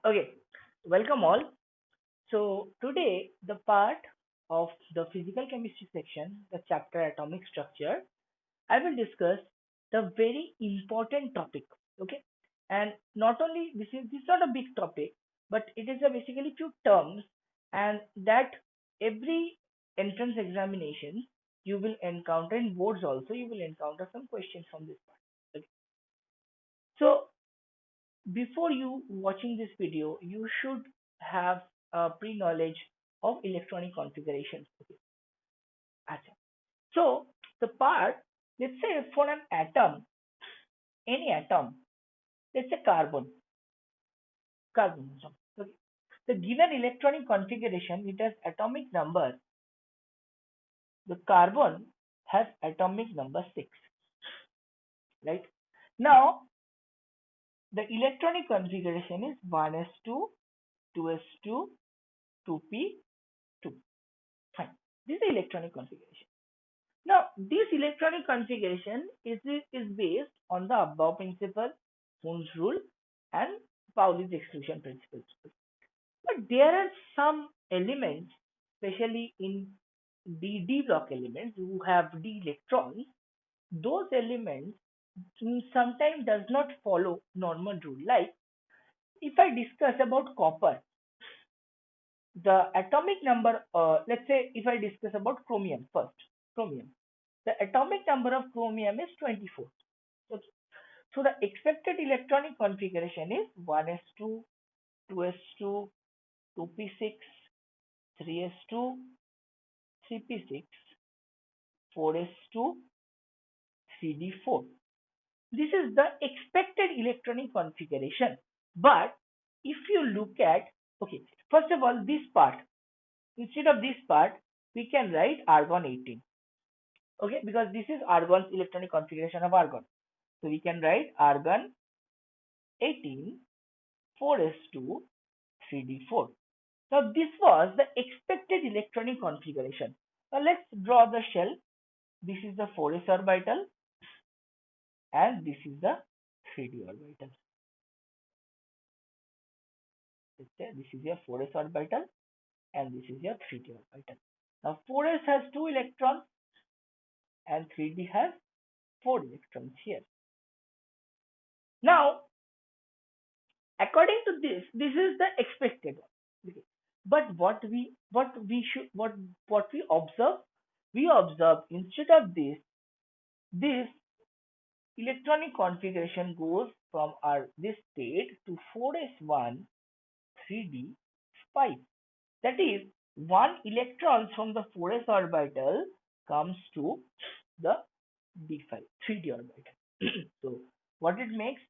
Okay, welcome all. So today the part of the physical chemistry section, the chapter atomic structure, I will discuss the very important topic. Okay, and not only this is not a big topic, but it is a basically few terms, and that every entrance examination you will encounter in boards also you will encounter some questions from this part. Okay. So before you watching this video, you should have a pre-knowledge of electronic configurations. Okay. Acha. So the part, let's say for an atom, any atom, let's say carbon atom. Okay. The given electronic configuration, it has atomic number. The carbon has atomic number 6, right? Now the electronic configuration is 1s2, 2s2, 2p2. Fine. This is the electronic configuration. Now, this electronic configuration is based on the above principle, Hund's rule, and Pauli's exclusion principle. But there are some elements, especially in the d block elements, who have d electrons. Those elements sometimes does not follow normal rule. Like if I discuss about copper, the atomic number. Let's say if I discuss about chromium first, chromium. The atomic number of chromium is 24. Okay. So the expected electronic configuration is 1s2, 2s2, 2p6, 3s2, 3p6, 4s2, 3d4. This is the expected electronic configuration. But if you look at, okay, first of all, this part, instead of this part, we can write argon 18. Okay, because this is argon's electronic configuration of argon. So we can write argon 18, 4s2, 3d4. Now this was the expected electronic configuration. Now let's draw the shell. This is the 4s orbital and this is the 3d orbital. Let's say this is your 4s orbital and this is your 3d orbital. Now 4s has 2 electrons and 3d has 4 electrons here. Now according to this is the expected one. Okay. But what we observe, instead of this electronic configuration goes from our this state to 4s1 3d5. That is, one electron from the 4s orbital comes to the d5 3d orbital. So what it makes?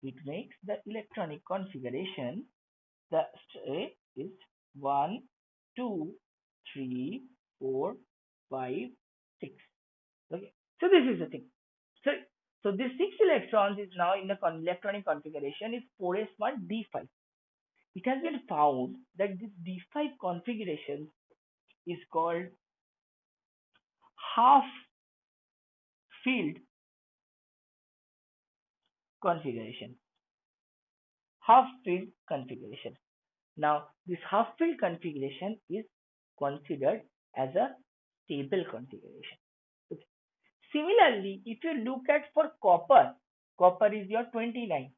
It makes the electronic configuration, the state is 1, 2, 3, 4, 5, 6. Okay. So this is the thing. So, so this 6 electrons is now in the electronic configuration is 4s1 d5. It has been found that this d5 configuration is called half filled configuration. Half filled configuration. Now, this half filled configuration is considered as a stable configuration. Okay. Similarly, if you look at for copper is your 29.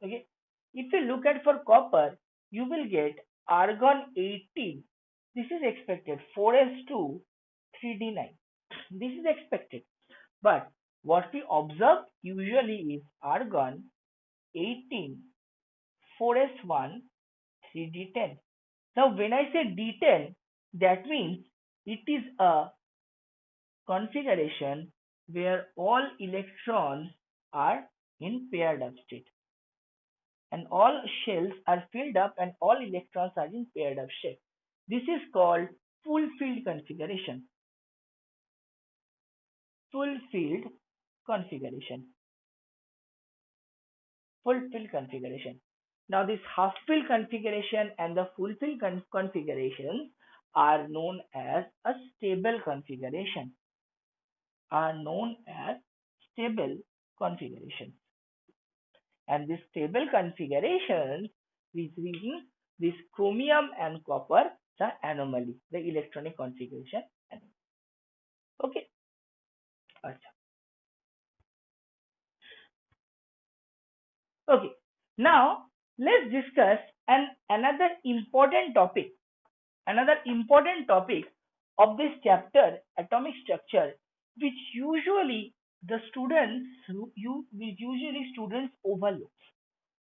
Okay. If you look at for copper, you will get argon 18. This is expected 4s2 3d9. This is expected. But what we observe usually is argon 18 4s1 3d10. Now when I say d10, that means it is a configuration where all electrons are in paired up state and all shells are filled up and all electrons are in paired up shape. This is called full filled configuration. Full filled configuration. Full fill configuration. Now this half fill configuration and the full fill configuration are known as a stable configuration. Are known as stable configuration. And this stable configuration is means this chromium and copper, the anomaly, the electronic configuration anomaly. Okay. Acha. Okay. Now let's discuss another important topic. Another important topic of this chapter, atomic structure, which usually the students which usually students overlook.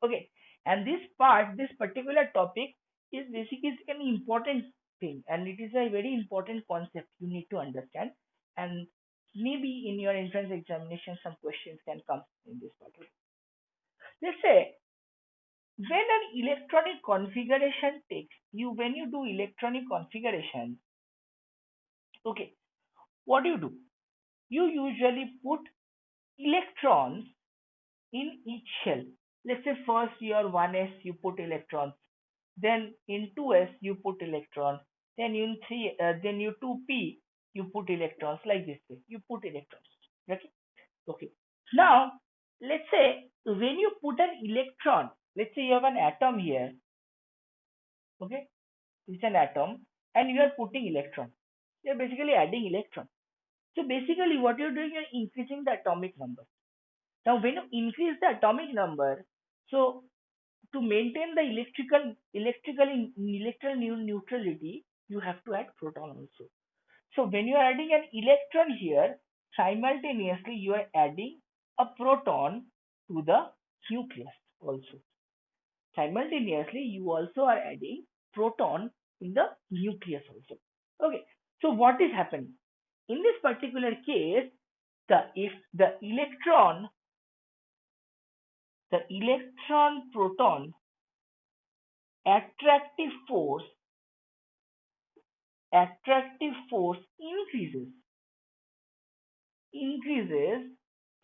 Okay, and this part, this particular topic is basically an important thing, and it is a very important concept you need to understand. And maybe in your entrance examination, some questions can come in this part. Let's say when an electronic configuration takes you when you do electronic configuration, okay, what do you do? You usually put electrons in each shell. Let's say first your 1s you put electrons, then in 2s you put electrons, then in 3 then you 2p you put electrons, like this way you put electrons. Okay. Okay. Now let's say when you put an electron, let's say you have an atom here. Okay, it's an atom and you are putting electron. You're basically adding electron. So basically what you're doing, you're increasing the atomic number. Now when you increase the atomic number, so to maintain the electrical neutrality, you have to add proton also. So when you are adding an electron here, simultaneously you are adding a proton to the nucleus also. Simultaneously you also are adding proton in the nucleus also. Okay, so what is happening in this particular case? The if the electron proton attractive force increases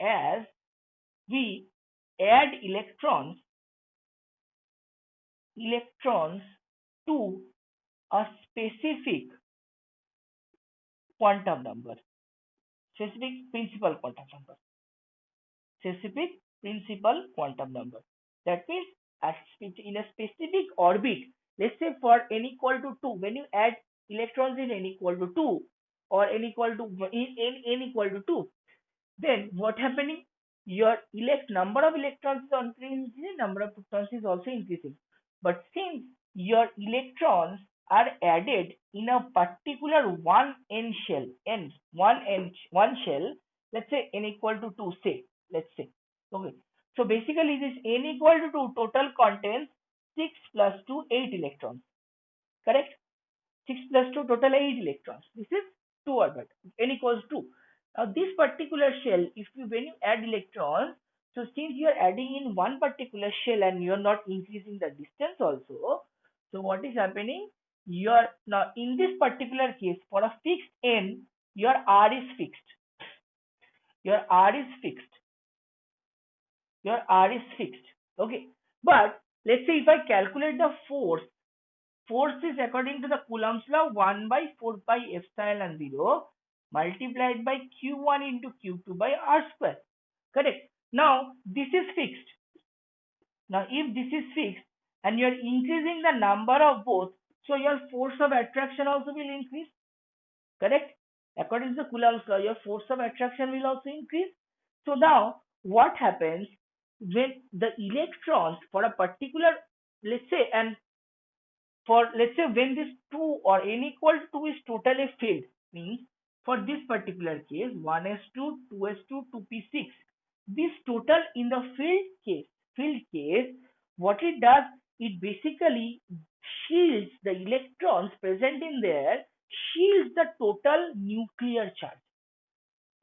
as we add electrons to a quantum number specific principal quantum number specific principal quantum number. That means in a specific orbit, let's say for n equal to 2, when you add electrons in n equal to 2 or n equal to n equal to 2, then what happening? Your number of electrons is increasing, number of protons is also increasing. But since your electrons are added in a particular one n shell, one shell, let's say n equal to 2, say, let's say. Okay. So basically this n equal to 2 total contains 6 plus 2, 8 electrons. Correct? 6 plus 2 total 8 electrons. This is 2 orbit. N equals 2. Now this particular shell, when you add electrons, so since you are adding in one particular shell and you are not increasing the distance also, so what is happening? Now in this particular case, for a fixed n, your R is fixed. Your R is fixed. Your R is fixed. Okay. But let's say if I calculate the force is according to the Coulomb's law 1 by 4 pi epsilon 0 multiplied by Q1 into Q2 by R square. Correct. Now this is fixed. Now if this is fixed and you are increasing the number of both, so your force of attraction also will increase. Correct. According to the Coulomb's law, your force of attraction will also increase. So now what happens when the electrons for a particular, let's say, and for let's say when this 2 or n equal to 2 is totally filled, means for this particular case 1s2 2s2 2p6, this total in the filled case, what it does, it basically shields the electrons present in there, shields the total nuclear charge.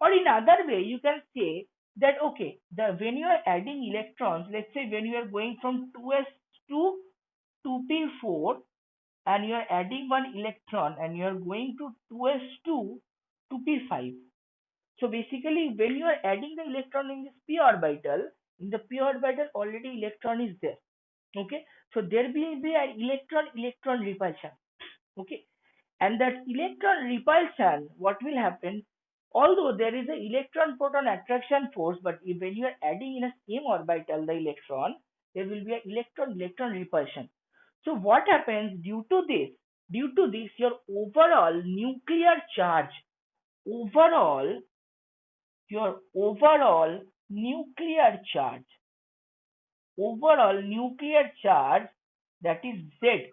Or in other way you can say that, okay, the when you are adding electrons, let's say when you are going from 2s to 2p4 and you are adding one electron and you are going to 2s2 to p5. So basically when you are adding the electron in this p orbital, in the p orbital already electron is there. Okay, so there will be an electron repulsion. Okay, and that electron repulsion, what will happen, although there is a electron proton attraction force, but when you are adding in a same orbital the electron, there will be an electron repulsion. So what happens due to this? Due to this, your overall your overall nuclear charge, that is Z,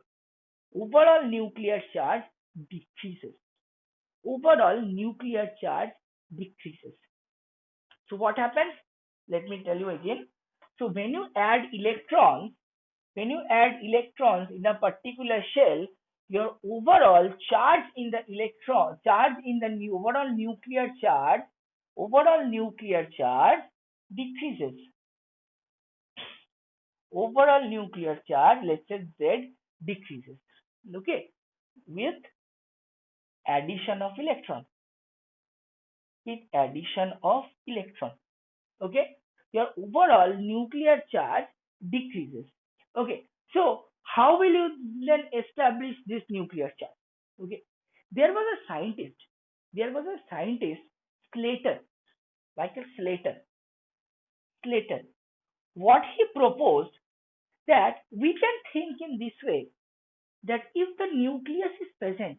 overall nuclear charge decreases. Overall nuclear charge decreases. So what happens? Let me tell you again. So when you add electrons in a particular shell, your overall nuclear charge decreases. Overall nuclear charge, let's say Z, decreases. Okay, with addition of electron. With addition of electron. Okay, your overall nuclear charge decreases. Okay, so how will you then establish this nuclear charge? Okay, there was a scientist, Slater, Michael Slater. What he proposed, that we can think in this way, that if the nucleus is present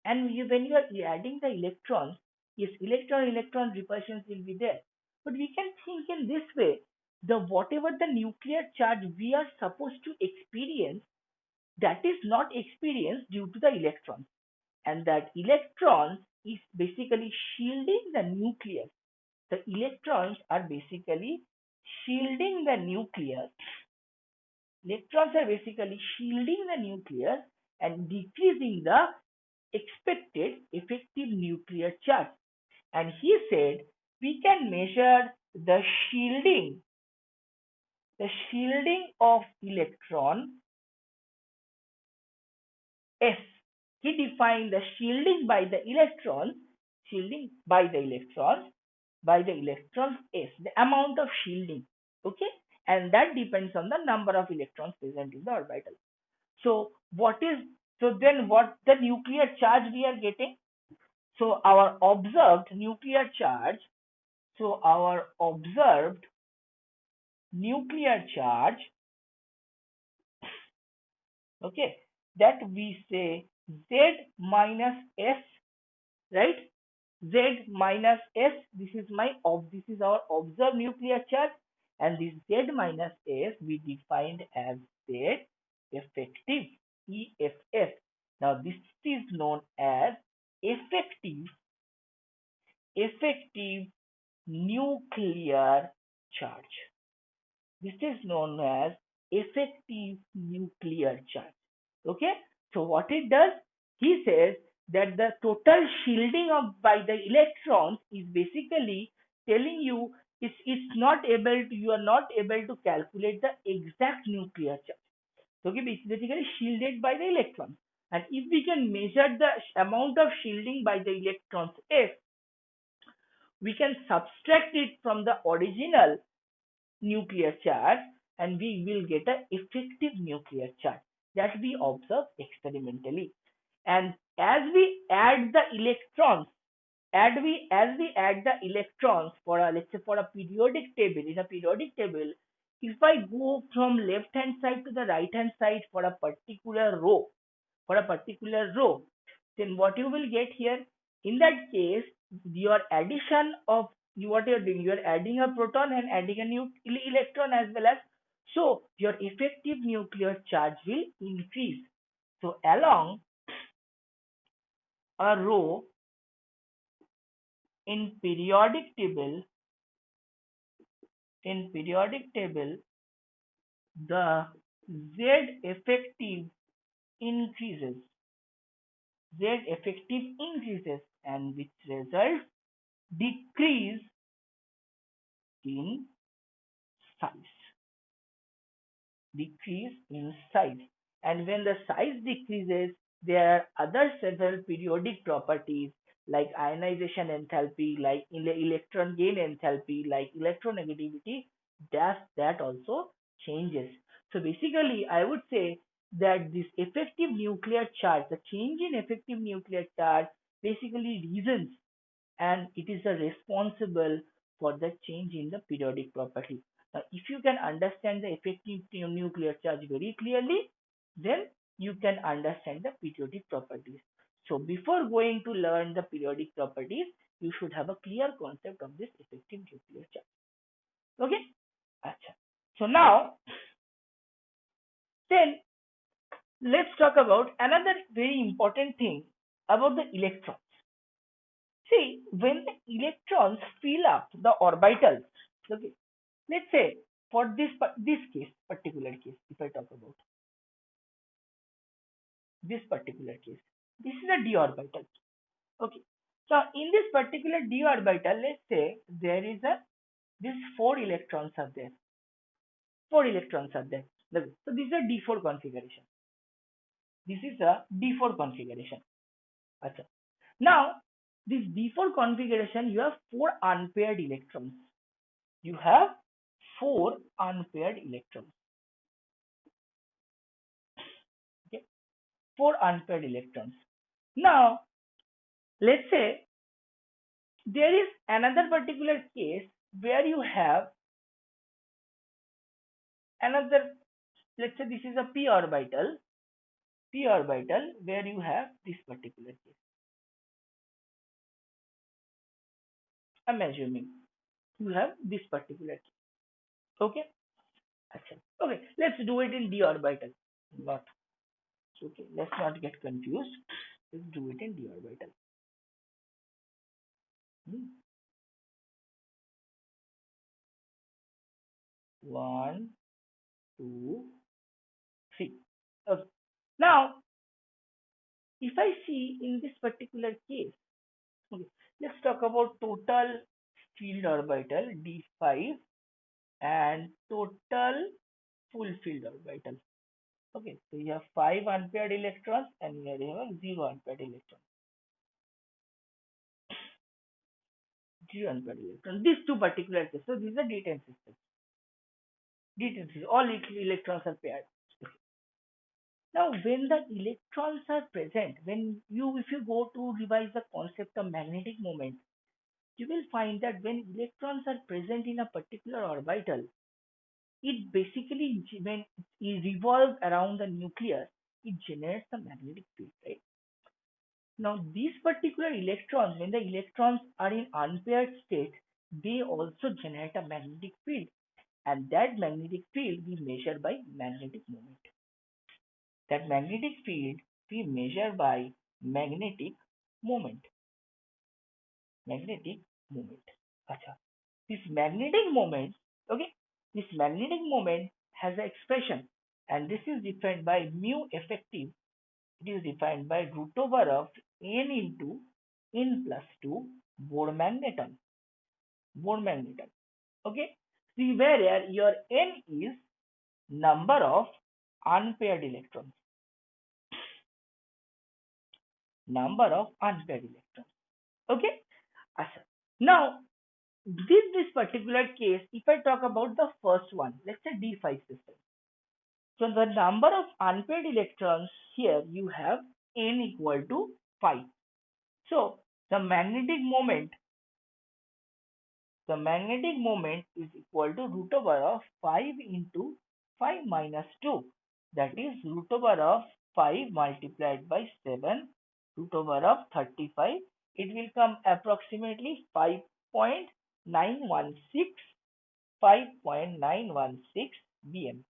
and when you are adding the electrons, yes, electron repulsions will be there. But we can think in this way, the whatever the nuclear charge we are supposed to experience, that is not experienced due to the electrons. And that electrons is basically shielding the nucleus. The electrons are basically shielding the nucleus. Electrons are basically shielding the nucleus and decreasing the expected effective nuclear charge. And he said we can measure the shielding of electron S. He defined the shielding by the electrons, S, the amount of shielding. Okay, and that depends on the number of electrons present in the orbital. So then what the nuclear charge we are getting? So our observed nuclear charge, okay, that we say Z minus S, right? Z minus S, this is our observed nuclear charge, and this Z minus S we defined as Z effective, EFF. Now this is known as effective nuclear charge. This is known as effective nuclear charge. Okay, so what it does, he says that the total shielding by the electrons is basically telling you you are not able to calculate the exact nuclear charge. Okay, it's basically shielded by the electrons. And if we can measure the amount of shielding by the electrons F, we can subtract it from the original nuclear charge and we will get an effective nuclear charge that we observe experimentally. And as we add the electrons, as we add the electrons for a, let's say, for a periodic table, in a periodic table, if I go from left hand side to the right hand side for a particular row, then what you will get here, in that case, your addition of what you're doing, you're adding a proton and adding a new electron as well as, so your effective nuclear charge will increase. So along a row in periodic table, the Z effective increases. And which results decrease in size. And when the size decreases, there are other several periodic properties like ionization enthalpy, like electron gain enthalpy, like electronegativity, that also changes. So basically, I would say that this effective nuclear charge, the change in effective nuclear charge, basically reasons and it is responsible for the change in the periodic property. Now, if you can understand the effective nuclear charge very clearly, then you can understand the periodic properties. So before going to learn the periodic properties, you should have a clear concept of this effective nuclear charge. Okay? Acha. So now, then let's talk about another very important thing about the electrons. See, when the electrons fill up the orbitals, okay, let's say for this case, particular case, if I talk about this particular case, this is a d orbital. Okay, so in this particular d orbital, let's say there is a these four electrons are there. Four electrons are there. Okay. So this is a d4 configuration. This is a d4 configuration. Achha. Now, this d4 configuration, you have four unpaired electrons. You have four unpaired electrons. Okay, four unpaired electrons. Now, let's say there is another particular case where you have another, let's say this is a p orbital where you have this particular case. I'm assuming you have this particular case. Okay. Achha. Okay, let's do it in d orbital. Not okay. Let's not get confused. Let's do it in d orbital. Hmm. 1, 2, 3. Okay. Now, if I see in this particular case, okay, let's talk about total field orbital d5 and total full field orbital. Okay, so you have 5 unpaired electrons and here you have 0 unpaired electrons. 0 unpaired electrons. These two particular cases. So these are D10 systems. D10 systems. All electrons are paired. Now, when the electrons are present, if you go to revise the concept of magnetic moment, you will find that when electrons are present in a particular orbital, it basically when it revolves around the nucleus, it generates a magnetic field, right? Now, these particular electrons, when the electrons are in unpaired state, they also generate a magnetic field, and that magnetic field we measure by magnetic moment. That magnetic field we measure by magnetic moment. Magnetic moment. Achha. This magnetic moment, okay, this magnetic moment has an expression, and this is defined by mu effective. It is defined by root over of n into n plus 2 Bohr magneton. Bohr magneton. Okay. See where your n is number of unpaired electrons. Number of unpaired electrons. Okay. Achha. Now, this particular case, if I talk about the first one, let's say D5 system. So the number of unpaired electrons here you have n equal to 5. So the magnetic moment is equal to root over of 5 into 5 minus 2. That is root over of 5 multiplied by 7, root over of 35. It will come approximately 5.916 bm.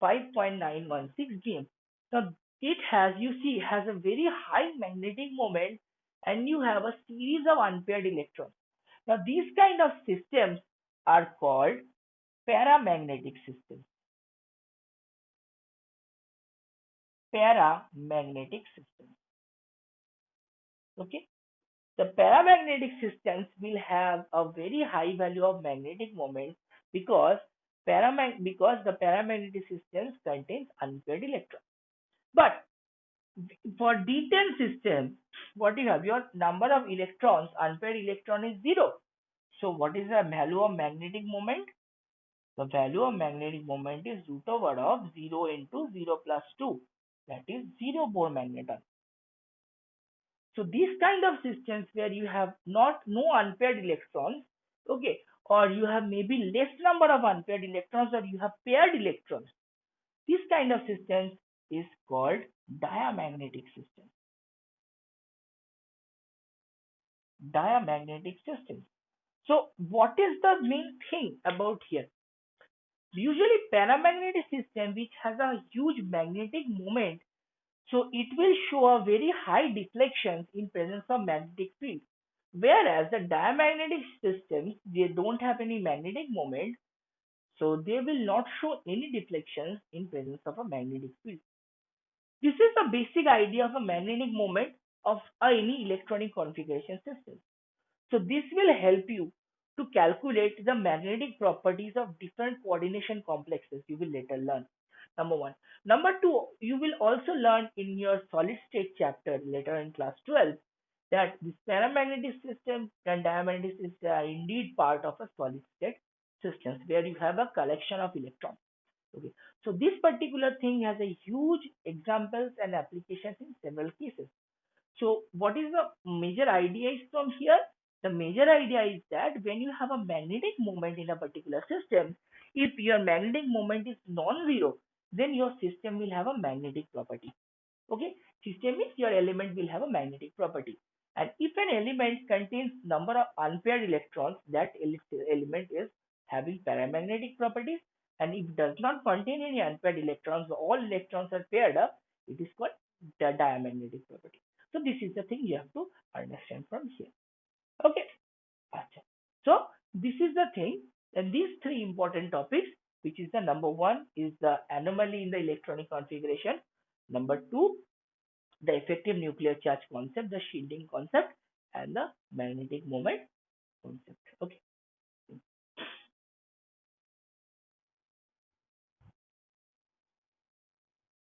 5.916 bm. Now it has, you see, has a very high magnetic moment and you have a series of unpaired electrons. Now these kind of systems are called paramagnetic systems. Paramagnetic systems. Okay. The paramagnetic systems will have a very high value of magnetic moment because the paramagnetic systems contains unpaired electrons. But for D10 system, what you have, your number of electrons, unpaired electron is 0. So what is the value of magnetic moment? The value of magnetic moment is root over of 0 into 0 plus 2. That is 0 Bohr magneton. So these kind of systems where you have not no unpaired electrons, okay, or you have maybe less number of unpaired electrons, or you have paired electrons, this kind of systems is called diamagnetic system. Diamagnetic systems. So what is the main thing about here? Usually paramagnetic system which has a huge magnetic moment, so it will show a very high deflections in presence of magnetic field. Whereas the diamagnetic systems, they don't have any magnetic moment, so they will not show any deflections in presence of a magnetic field. This is the basic idea of a magnetic moment of any electronic configuration system. So this will help you to calculate the magnetic properties of different coordination complexes you will later learn. Number one. Number two, you will also learn in your solid state chapter later in class 12 that this paramagnetic system and diamagnetic system are indeed part of a solid state systems where you have a collection of electrons. Okay. So this particular thing has a huge examples and applications in several cases. So what is the major idea is from here? The major idea is that when you have a magnetic moment in a particular system, if your magnetic moment is non-zero, then your system will have a magnetic property. Okay, system means your element will have a magnetic property. And if an element contains number of unpaired electrons, that element is having paramagnetic properties. And if does not contain any unpaired electrons, all electrons are paired up, it is called the diamagnetic property. So this is the thing you have to understand from here. Okay. Acha. So this is the thing, and these three important topics, which is the number one is the anomaly in the electronic configuration. Number two, the effective nuclear charge concept, the shielding concept, and the magnetic moment concept. Okay.